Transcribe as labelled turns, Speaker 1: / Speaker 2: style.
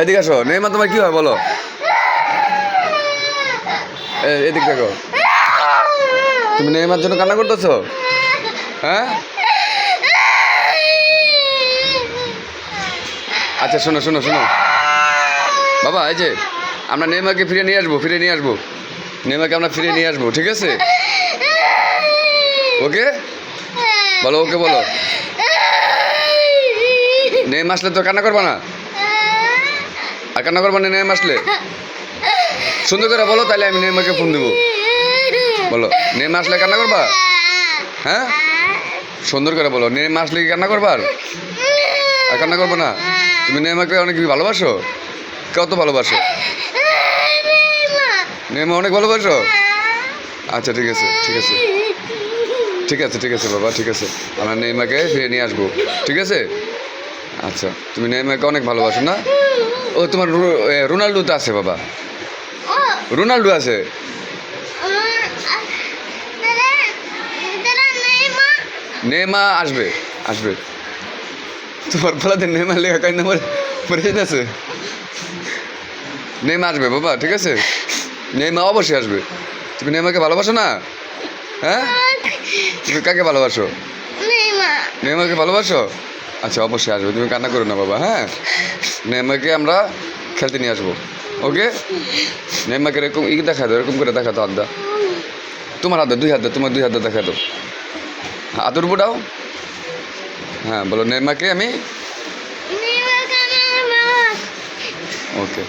Speaker 1: এদিকে আসো। নেইমার তোমার কি হয় বলো? এদিক দেখো। তুমি নেইমার জন্য কান্না করতেছো? হ্যাঁ, আচ্ছা শোনো শোনো শোনো বাবা, এই যে আমরা নেইমারকে ফিরে নিয়ে আসবো। নেইমারকে আমরা ফিরে নিয়ে আসবো, ঠিক আছে? ওকে বলো, ওকে বলো। নেইমার আসলে তো কান্না করবা না? আর কান্না করবা না নেইমার আসলে? সুন্দর করে বলো, তাহলে আমি নেইমারকে ফোন দেবো। বলো, নেইমার আসলে কান্না করবা? হ্যাঁ, সুন্দর করে বলো। নেইমার আসলে কি কান্না করবা? আর কান্না করবো না? তুমি নেইমারকে অনেক ভালোবাসো? কত ভালোবাসো? নেইমার অনেক ভালোবাসো? আচ্ছা ঠিক আছে বাবা, ঠিক আছে। আমরা নেইমারকে ফিরে নিয়ে আসবো, ঠিক আছে? আচ্ছা, তুমি নেইমারকে অনেক ভালোবাসো না? ও তোমার রোনাল্ডো তো আছে বাবা, রোনাল্ডো আছে। নেইমার আসবে। তোমার ফলাতে নেইমার লেখা কান্না পরে যেতেছে। নেইমার আসবে বাবা, ঠিক আছে? নেইমার অবশ্যই আসবে। তুমি নেইমারকে ভালোবাসো না? হ্যাঁ, তুমি কাকে ভালোবাসো? নেইমারকে ভালোবাসো? আচ্ছা, অবশ্যই আসবে। তুমি কান্না করো না বাবা। হ্যাঁ, নেইমারকে আমরা খেলতে নিয়ে আসবো, ওকে? নেইমারকে এরকম দেখা দাও, এরকম করে দেখা দাও। হাত দাও, তোমার হাত দাও, তোমার দুই হাত দেখা দাও। হাতের উপর দাও। হ্যাঁ বলো, নেইমারকে আমি। ওকে।